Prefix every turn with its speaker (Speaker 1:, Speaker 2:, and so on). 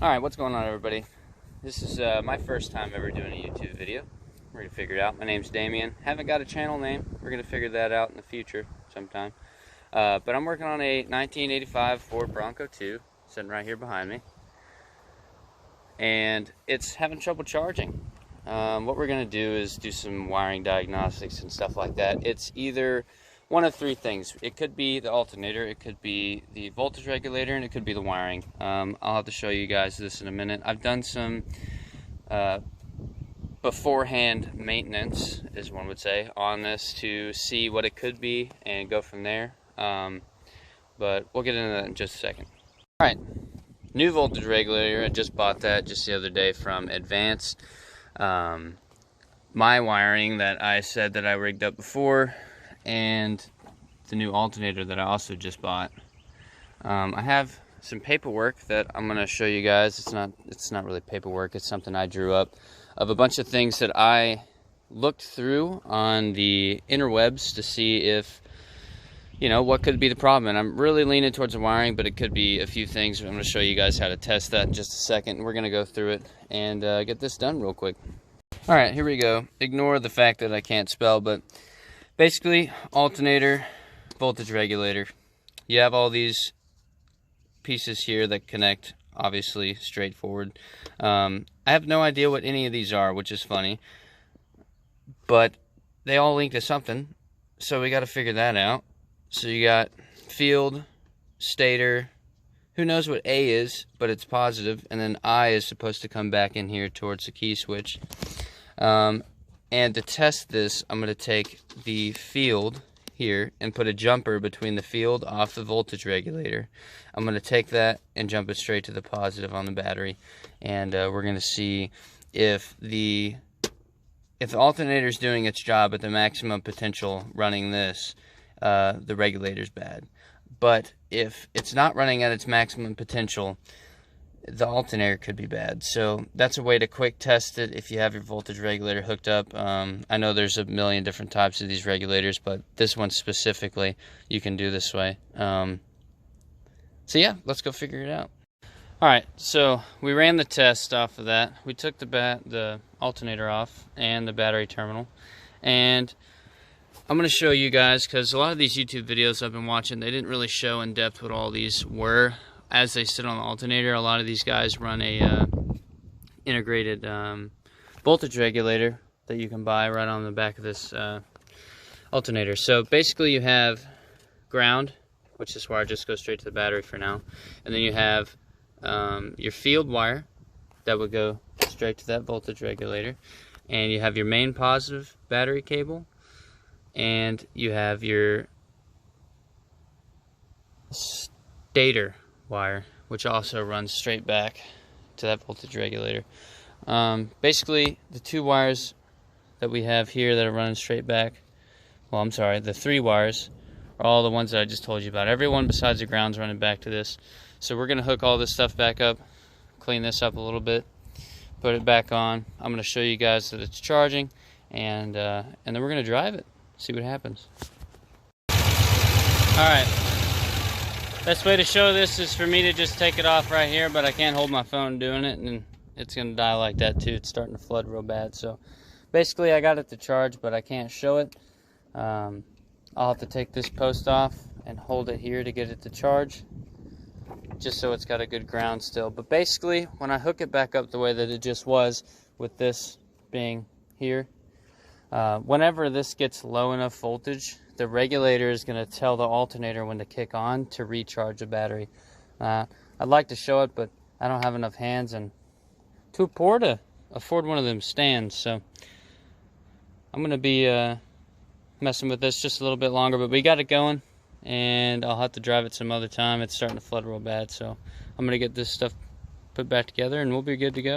Speaker 1: Alright, what's going on, everybody? This is my first time ever doing a YouTube video. We're going to figure it out. My name's Damien. Haven't got a channel name. We're going to figure that out in the future sometime. But I'm working on a 1985 Ford Bronco 2, sitting right here behind me. And it's having trouble charging. What we're going to do is do some wiring diagnostics and stuff like that. It's either one of three things. It could be the alternator, it could be the voltage regulator, and it could be the wiring. I'll have to show you guys this in a minute. I've done some beforehand maintenance, as one would say, on this to see what it could be and go from there. But we'll get into that in just a second. Alright, new voltage regulator. I just bought that just the other day from Advanced. My wiring that I said that I rigged up before, and the new alternator that I also just bought. I have some paperwork that I'm going to show you guys. It's not really paperwork. It's something I drew up of a bunch of things that I looked through on the interwebs to see if, you know, what could be the problem. And I'm really leaning towards the wiring, but it could be a few things. I'm going to show you guys how to test that in just a second. We're going to go through it and get this done real quick. All right, here we go. Ignore the fact that I can't spell, but basically, alternator, voltage regulator. You have all these pieces here that connect, obviously, straightforward. I have no idea what any of these are, which is funny. But they all link to something, so we got to figure that out. So you got field, stator. Who knows what A is, but it's positive. And then I is supposed to come back in here towards the key switch. And to test this, I'm going to take the field here and put a jumper between the field off the voltage regulator. I'm going to take that and jump it straight to the positive on the battery. And we're going to see if the alternator is doing its job at the maximum potential running this, the regulator's bad. But if it's not running at its maximum potential, the alternator could be bad. So that's a way to quick test it if you have your voltage regulator hooked up. I know there's a million different types of these regulators, but this one specifically you can do this way. So yeah, let's go figure it out. Alright, so we ran the test off of that. We took the alternator off and the battery terminal, and I'm going to show you guys, because a lot of these YouTube videos I've been watching, they didn't really show in depth what all these were as they sit on the alternator. A lot of these guys run a integrated voltage regulator that you can buy right on the back of this alternator. So basically you have ground, which is wire just goes straight to the battery for now, and then you have your field wire that would go straight to that voltage regulator, and you have your main positive battery cable, and you have your stator wire, which also runs straight back to that voltage regulator. Basically, the two wires that we have here that are running straight back, well, I'm sorry, the three wires are all the ones that I just told you about. Everyone besides the ground's running back to this. So we're going to hook all this stuff back up, clean this up a little bit, put it back on. I'm going to show you guys that it's charging, and then we're going to drive it, see what happens. Alright. Best way to show this is for me to just take it off right here, but I can't hold my phone doing it, and it's going to die like that too. It's starting to flood real bad. So basically I got it to charge, but I can't show it. I'll have to take this post off and hold it here to get it to charge, just so it's got a good ground still. But basically, when I hook it back up the way that it just was, with this being here, whenever this gets low enough voltage, the regulator is going to tell the alternator when to kick on to recharge the battery. I'd like to show it, but I don't have enough hands and too poor to afford one of them stands. So I'm going to be messing with this just a little bit longer, but we got it going, and I'll have to drive it some other time. It's starting to flood real bad, so I'm going to get this stuff put back together and we'll be good to go.